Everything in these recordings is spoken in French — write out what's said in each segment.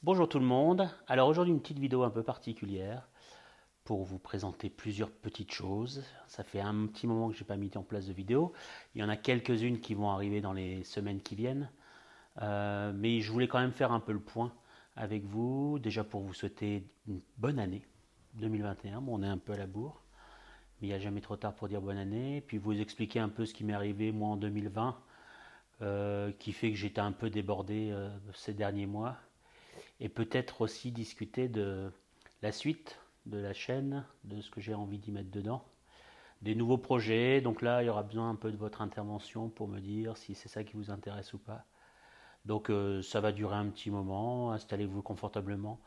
Bonjour tout le monde. Alors aujourd'hui une petite vidéo un peu particulière pour vous présenter plusieurs petites choses. Ça fait un petit moment que je n'ai pas mis en place de vidéo. Il y en a quelques-unes qui vont arriver dans les semaines qui viennent. Mais je voulais quand même faire un peu le point avec vous. Déjà pour vous souhaiter une bonne année 2021. Bon, on est un peu à la bourre, mais il n'y a jamais trop tard pour dire bonne année. Puis vous expliquer un peu ce qui m'est arrivé moi en 2020, qui fait que j'étais un peu débordé ces derniers mois et peut-être aussi discuter de la suite de la chaîne, de ce que j'ai envie d'y mettre dedans, des nouveaux projets. Donc là, il y aura besoin un peu de votre intervention pour me dire si c'est ça qui vous intéresse ou pas. Donc ça va durer un petit moment, installez-vous confortablement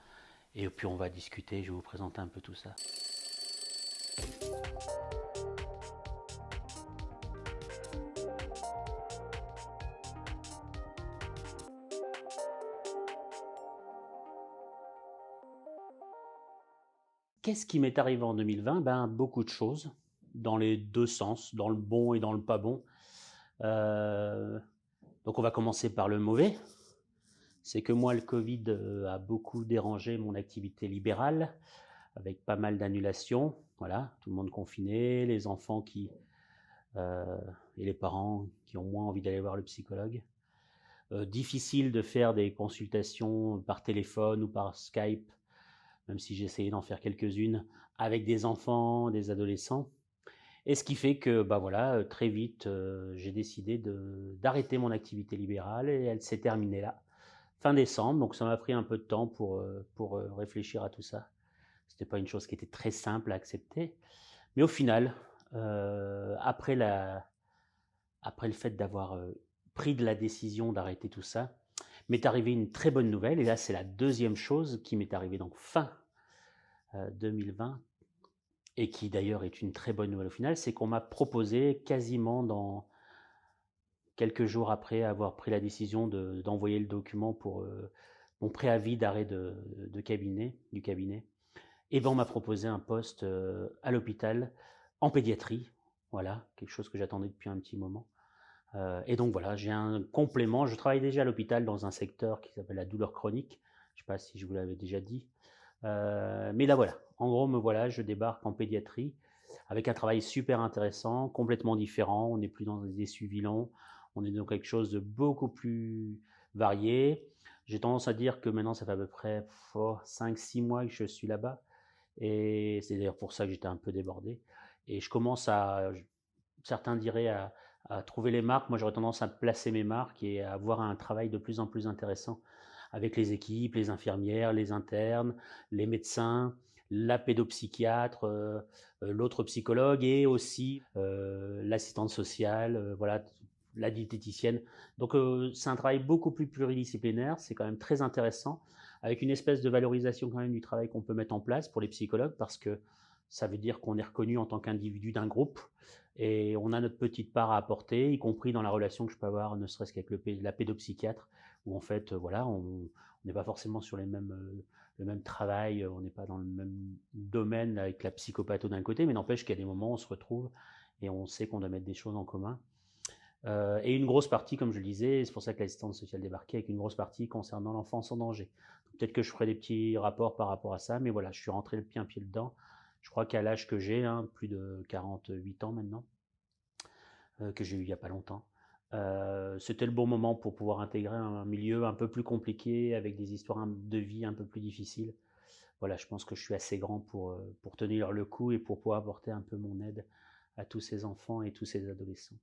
et puis on va discuter, je vais vous présenter un peu tout ça. Qu'est-ce qui m'est arrivé en 2020? Ben, beaucoup de choses, dans les deux sens, dans le bon et dans le pas bon. Euh, donc on va commencer par le mauvais. C'est que moi, le Covid a beaucoup dérangé mon activité libérale, avec pas mal d'annulations. Voilà, tout le monde confiné, les enfants euh, et les parents qui ont moins envie d'aller voir le psychologue. Difficile de faire des consultations par téléphone ou par Skype, même si j'ai essayé d'en faire quelques-unes, avec des enfants, des adolescents. Et ce qui fait que, bah voilà, très vite, j'ai décidé d'arrêter mon activité libérale et elle s'est terminée là, fin décembre. Donc ça m'a pris un peu de temps pour réfléchir à tout ça. C'était pas une chose qui était très simple à accepter. Mais au final, après, après le fait d'avoir pris de la décision d'arrêter tout ça, m'est arrivée une très bonne nouvelle. Et là, c'est la deuxième chose qui m'est arrivée donc fin 2020 et qui d'ailleurs est une très bonne nouvelle au final, c'est qu'on m'a proposé quasiment dans quelques jours après avoir pris la décision d'envoyer le document pour mon préavis d'arrêt de cabinet, du cabinet, et ben on m'a proposé un poste à l'hôpital en pédiatrie. Voilà, quelque chose que j'attendais depuis un petit moment. Et donc voilà, j'ai un complément. Je travaille déjà à l'hôpital dans un secteur qui s'appelle la douleur chronique. Je ne sais pas si je vous l'avais déjà dit. Mais là voilà, en gros me voilà, je débarque en pédiatrie avec un travail super intéressant, complètement différent. On n'est plus dans des suivis longs, on est dans quelque chose de beaucoup plus varié. J'ai tendance à dire que maintenant ça fait à peu près 5-6 mois que je suis là-bas. Et c'est d'ailleurs pour ça que j'étais un peu débordé. Et je commence certains diraient, à trouver les marques. Moi, j'aurais tendance à placer mes marques et à avoir un travail de plus en plus intéressant avec les équipes, les infirmières, les internes, les médecins, la pédopsychiatre, l'autre psychologue et aussi l'assistante sociale, voilà, la diététicienne. Donc c'est un travail beaucoup plus pluridisciplinaire, c'est quand même très intéressant, avec une espèce de valorisation quand même du travail qu'on peut mettre en place pour les psychologues, parce que ça veut dire qu'on est reconnu en tant qu'individu d'un groupe et on a notre petite part à apporter, y compris dans la relation que je peux avoir, ne serait-ce qu'avec la pédopsychiatre, où en fait, voilà, on n'est pas forcément sur le même travail, on n'est pas dans le même domaine avec la psychopatho d'un côté, mais n'empêche qu'il y a des moments où on se retrouve et on sait qu'on doit mettre des choses en commun. Et une grosse partie, comme je le disais, c'est pour ça que l'assistante sociale débarquée, avec une grosse partie concernant l'enfance en danger. Peut-être que je ferai des petits rapports par rapport à ça, mais voilà, je suis rentré le pied un pied dedans. Je crois qu'à l'âge que j'ai, hein, plus de 48 ans maintenant, que j'ai eu il n'y a pas longtemps, c'était le bon moment pour pouvoir intégrer un milieu un peu plus compliqué, avec des histoires de vie un peu plus difficiles. Voilà, je pense que je suis assez grand pour tenir le coup et pour pouvoir apporter un peu mon aide à tous ces enfants et tous ces adolescents.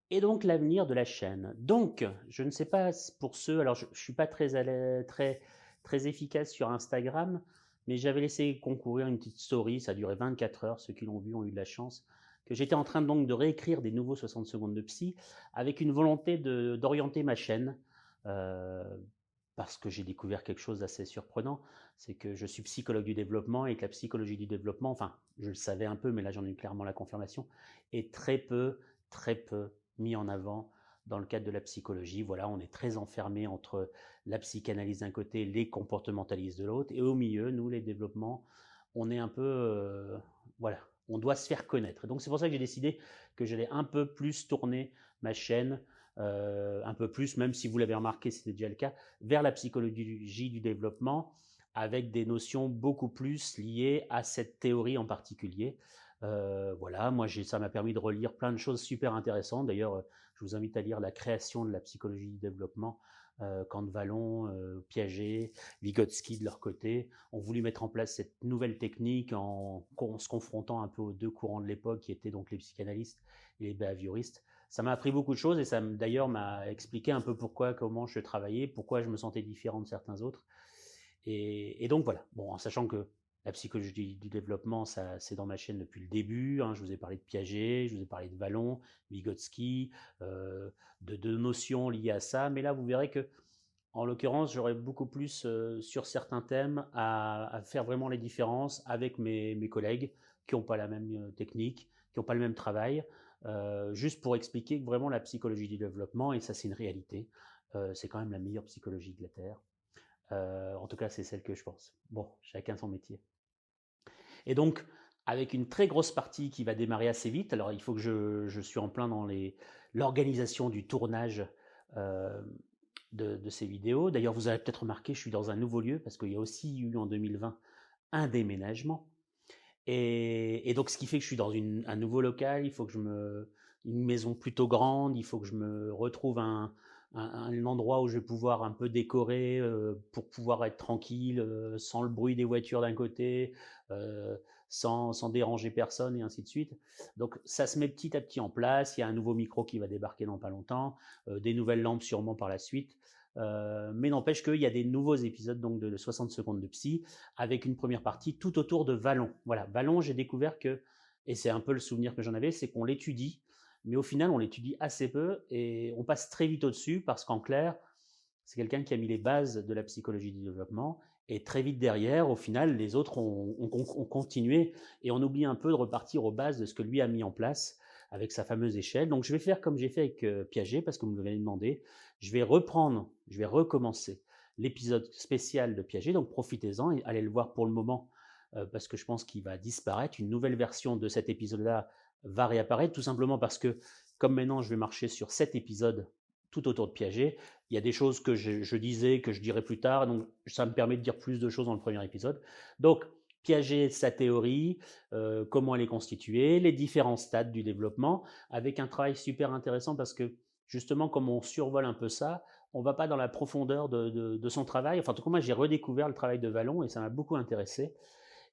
Et donc l'avenir de la chaîne. Donc, je ne sais pas pour ceux, alors je ne suis pas très efficace sur Instagram, mais j'avais laissé concourir une petite story, ça a duré 24 heures, ceux qui l'ont vu ont eu de la chance, que j'étais en train donc de réécrire des nouveaux 60 secondes de psy, avec une volonté d'orienter ma chaîne, euh, parce que j'ai découvert quelque chose d'assez surprenant, c'est que je suis psychologue du développement et que la psychologie du développement, enfin, je le savais un peu, mais là j'en ai eu clairement la confirmation, est très peu mis en avant dans le cadre de la psychologie. Voilà, on est très enfermé entre la psychanalyse d'un côté, les comportementalistes de l'autre, et au milieu, nous, les développements, on est un peu, voilà, on doit se faire connaître. Et donc c'est pour ça que j'ai décidé que j'allais un peu plus tourner ma chaîne un peu plus, même si vous l'avez remarqué, c'était déjà le cas, vers la psychologie du développement, avec des notions beaucoup plus liées à cette théorie en particulier. Voilà, moi ça m'a permis de relire plein de choses super intéressantes. D'ailleurs, je vous invite à lire La création de la psychologie du développement, quand Vallon, Piaget, Vygotsky de leur côté ont voulu mettre en place cette nouvelle technique en se confrontant un peu aux deux courants de l'époque qui étaient donc les psychanalystes et les behavioristes. Ça m'a appris beaucoup de choses et ça d'ailleurs m'a expliqué un peu pourquoi, comment je travaillais, pourquoi je me sentais différent de certains autres. Et donc voilà, bon, en sachant que la psychologie du développement, ça, c'est dans ma chaîne depuis le début. Hein. Je vous ai parlé de Piaget, je vous ai parlé de Vallon, Vygotsky, de notions liées à ça. Mais là, vous verrez que, en l'occurrence, j'aurais beaucoup plus sur certains thèmes à faire vraiment les différences avec mes collègues qui n'ont pas la même technique, qui n'ont pas le même travail, juste pour expliquer que vraiment la psychologie du développement, et ça c'est une réalité, c'est quand même la meilleure psychologie de la Terre. En tout cas, c'est celle que je pense. Bon, chacun son métier. Et donc, avec une très grosse partie qui va démarrer assez vite, alors il faut que je suis en plein dans l'organisation du tournage euh, de ces vidéos. D'ailleurs, vous avez peut-être remarqué, je suis dans un nouveau lieu parce qu'il y a aussi eu en 2020 un déménagement. Et donc, ce qui fait que je suis dans un nouveau local, il faut que une maison plutôt grande, il faut que je me retrouve un endroit où je vais pouvoir un peu décorer pour pouvoir être tranquille, sans le bruit des voitures d'un côté, euh, sans déranger personne et ainsi de suite. Donc ça se met petit à petit en place, il y a un nouveau micro qui va débarquer dans pas longtemps, des nouvelles lampes sûrement par la suite. Mais n'empêche qu'il y a des nouveaux épisodes donc de 60 secondes de psy avec une première partie tout autour de Vallon. Voilà, Vallon, j'ai découvert que, et c'est un peu le souvenir que j'en avais, c'est qu'on l'étudie, mais au final, on l'étudie assez peu et on passe très vite au-dessus parce qu'en clair, c'est quelqu'un qui a mis les bases de la psychologie du développement et très vite derrière, au final, les autres ont continué et on oublie un peu de repartir aux bases de ce que lui a mis en place avec sa fameuse échelle. Donc je vais faire comme j'ai fait avec Piaget parce que vous me l'avez demandé. Je vais reprendre, je vais recommencer l'épisode spécial de Piaget, donc profitez-en et allez le voir pour le moment parce que je pense qu'il va disparaître. Une nouvelle version de cet épisode-là va réapparaître tout simplement parce que comme maintenant je vais marcher sur 7 épisodes tout autour de Piaget, il y a des choses que je disais, que je dirai plus tard, donc ça me permet de dire plus de choses dans le premier épisode. Donc Piaget, sa théorie, comment elle est constituée, les différents stades du développement, avec un travail super intéressant parce que justement, comme on survole un peu ça, on ne va pas dans la profondeur de son travail. Enfin, en tout cas, moi, j'ai redécouvert le travail de Vallon et ça m'a beaucoup intéressé.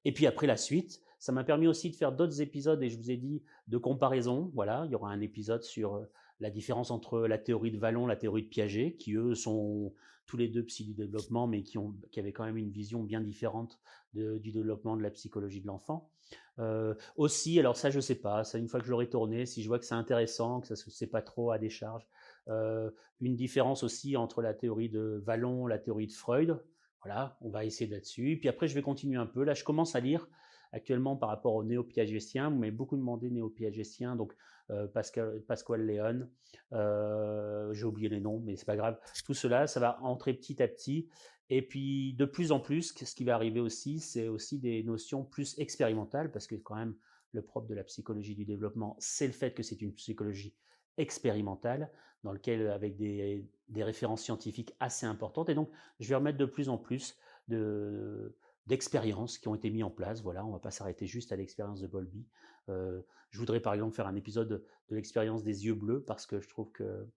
Et puis après la suite, ça m'a permis aussi de faire d'autres épisodes, et je vous ai dit, de comparaison. Voilà, il y aura un épisode sur la différence entre la théorie de Vallon et la théorie de Piaget, qui eux sont tous les deux psy du développement, mais qui avaient quand même une vision bien différente du développement de la psychologie de l'enfant. Aussi, alors ça je sais pas, ça une fois que je l'aurai tourné, si je vois que c'est intéressant, que ça se sait pas trop à décharge, une différence aussi entre la théorie de Vallon, la théorie de Freud. Voilà, on va essayer là-dessus. Puis après, je vais continuer un peu. Là, je commence à lire actuellement par rapport aux néo-piagétiens. Vous m'avez beaucoup demandé néo-piagétiens, donc Pascal Léon. J'ai oublié les noms, mais c'est pas grave. Tout cela, ça va entrer petit à petit. Et puis, de plus en plus, ce qui va arriver aussi, c'est aussi des notions plus expérimentales, parce que quand même, le propre de la psychologie du développement, c'est le fait que c'est une psychologie expérimentale, dans lequel avec des références scientifiques assez importantes. Et donc, je vais remettre de plus en plus d'expériences qui ont été mises en place. Voilà, on ne va pas s'arrêter juste à l'expérience de Bowlby. Je voudrais par exemple faire un épisode de l'expérience des yeux bleus parce que je trouve que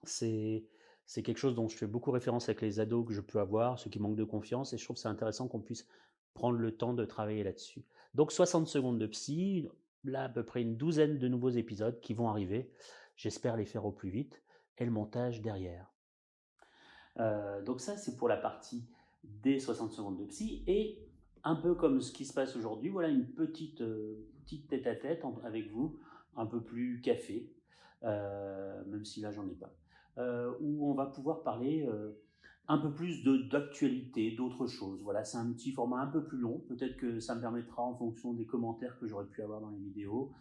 c'est c'est quelque chose dont je fais beaucoup référence avec les ados que je peux avoir, ceux qui manquent de confiance, et je trouve que c'est intéressant qu'on puisse prendre le temps de travailler là-dessus. Donc 60 secondes de psy, là à peu près une douzaine de nouveaux épisodes qui vont arriver. J'espère les faire au plus vite, et le montage derrière. Donc ça, c'est pour la partie des 60 secondes de psy. Et un peu comme ce qui se passe aujourd'hui, voilà une petite tête-à-tête avec vous, un peu plus café, même si là, j'en ai pas, où on va pouvoir parler un peu plus d'actualité, d'autres choses. Voilà, c'est un petit format un peu plus long. Peut-être que ça me permettra, en fonction des commentaires que j'aurais pu avoir dans les vidéos,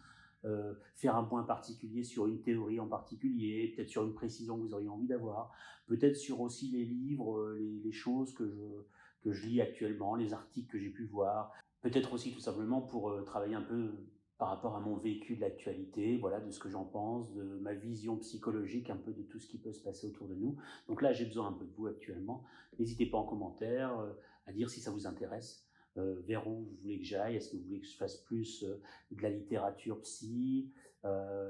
faire un point particulier sur une théorie en particulier, peut-être sur une précision que vous auriez envie d'avoir, peut-être sur aussi les livres, les choses que je lis actuellement, les articles que j'ai pu voir, peut-être aussi tout simplement pour travailler un peu par rapport à mon vécu de l'actualité, voilà, de ce que j'en pense, de ma vision psychologique, un peu de tout ce qui peut se passer autour de nous. Donc là, j'ai besoin un peu de vous actuellement. N'hésitez pas en commentaire à dire si ça vous intéresse, vers où vous voulez que j'aille. Est-ce que vous voulez que je fasse plus de la littérature psy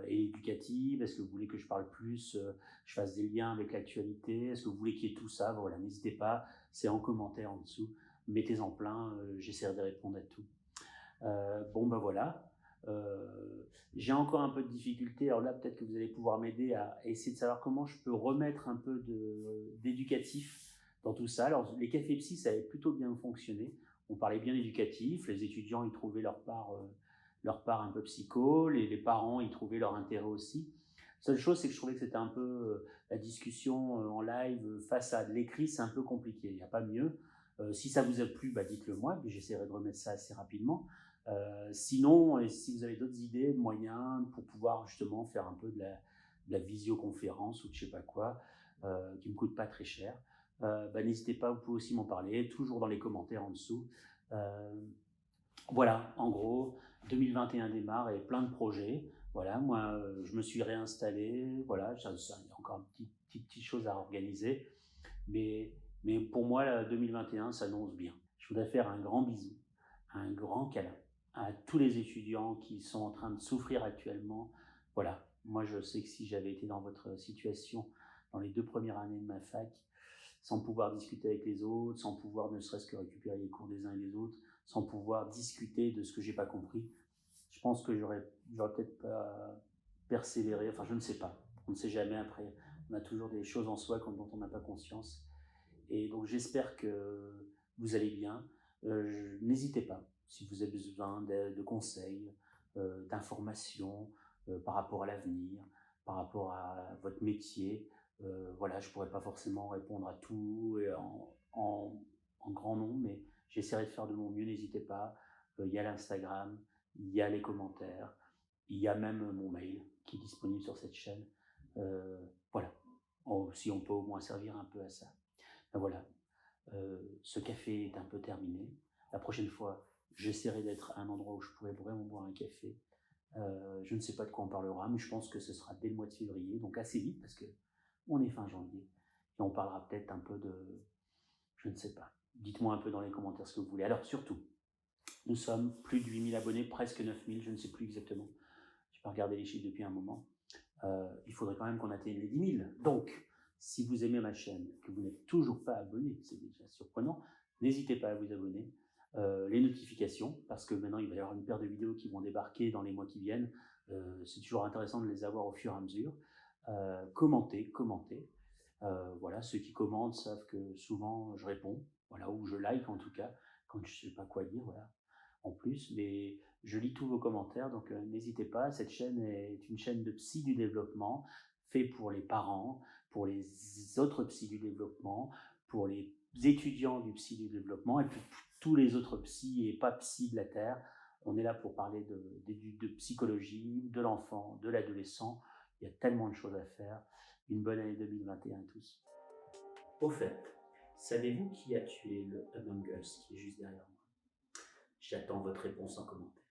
et éducative? Est-ce que vous voulez que je parle plus, je fasse des liens avec l'actualité? Est-ce que vous voulez qu'il y ait tout ça? Voilà, n'hésitez pas, c'est en commentaire en dessous. Mettez-en plein, j'essaierai de répondre à tout. Bon ben voilà, j'ai encore un peu de difficulté, alors là peut-être que vous allez pouvoir m'aider à essayer de savoir comment je peux remettre un peu d'éducatif dans tout ça. Alors les cafés psy, ça avait plutôt bien fonctionné, on parlait bien éducatif, les étudiants y trouvaient leur part un peu psycho, les parents y trouvaient leur intérêt aussi. Seule chose, c'est que je trouvais que c'était un peu la discussion en live face à de l'écrit, c'est un peu compliqué, il n'y a pas mieux. Si ça vous a plu, bah dites-le moi, puis j'essaierai de remettre ça assez rapidement. Sinon, et si vous avez d'autres idées, moyens pour pouvoir justement faire un peu de la visioconférence ou de je sais pas quoi, qui ne me coûte pas très cher, bah, n'hésitez pas, vous pouvez aussi m'en parler, toujours dans les commentaires en dessous. Voilà, en gros, 2021 démarre et plein de projets. Voilà, moi, je me suis réinstallé, voilà, il y a encore une petite chose à organiser, mais pour moi, là, 2021 s'annonce bien. Je voudrais faire un grand bisou, un grand câlin à tous les étudiants qui sont en train de souffrir actuellement. Voilà, moi je sais que si j'avais été dans votre situation dans les 2 premières années de ma fac, sans pouvoir discuter avec les autres, sans pouvoir ne serait-ce que récupérer les cours des uns et des autres, sans pouvoir discuter de ce que j'ai pas compris, je pense que j'aurais peut-être pas persévéré, enfin je ne sais pas, on ne sait jamais après, on a toujours des choses en soi dont on n'a pas conscience. Et donc j'espère que vous allez bien. N'hésitez pas, si vous avez besoin de conseils, d'informations par rapport à l'avenir, par rapport à votre métier. Voilà, je ne pourrais pas forcément répondre à tout et en grand nombre, mais j'essaierai de faire de mon mieux, n'hésitez pas. Il y a l'Instagram, il y a les commentaires, il y a même mon mail qui est disponible sur cette chaîne. Voilà, si on peut au moins servir un peu à ça. Ben voilà, ce café est un peu terminé. La prochaine fois, j'essaierai d'être à un endroit où je pourrais vraiment boire un café. Je ne sais pas de quoi on parlera, mais je pense que ce sera dès le mois de février, donc assez vite parce que on est fin janvier. Et on parlera peut-être un peu de... Je ne sais pas. Dites-moi un peu dans les commentaires ce que vous voulez. Alors surtout, nous sommes plus de 8000 abonnés, presque 9000, je ne sais plus exactement. Je n'ai pas regardé les chiffres depuis un moment. Il faudrait quand même qu'on atteigne les 10 000. Donc, si vous aimez ma chaîne, que vous n'êtes toujours pas abonné, c'est déjà surprenant, n'hésitez pas à vous abonner. Les notifications, parce que maintenant il va y avoir une paire de vidéos qui vont débarquer dans les mois qui viennent. C'est toujours intéressant de les avoir au fur et à mesure. Commentez. Voilà, ceux qui commentent savent que souvent je réponds, voilà, ou je like en tout cas, quand je ne sais pas quoi dire, voilà, en plus, mais je lis tous vos commentaires, donc n'hésitez pas. Cette chaîne est une chaîne de psy du développement, fait pour les parents, pour les autres psy du développement, pour les étudiants du psy du développement, et puis tous les autres psy et pas psy de la Terre. On est là pour parler de psychologie, de l'enfant, de l'adolescent. Il y a tellement de choses à faire. Une bonne année 2021 à tous. Au fait, savez-vous qui a tué le Among Us qui est juste derrière moi? J'attends votre réponse en commentaire.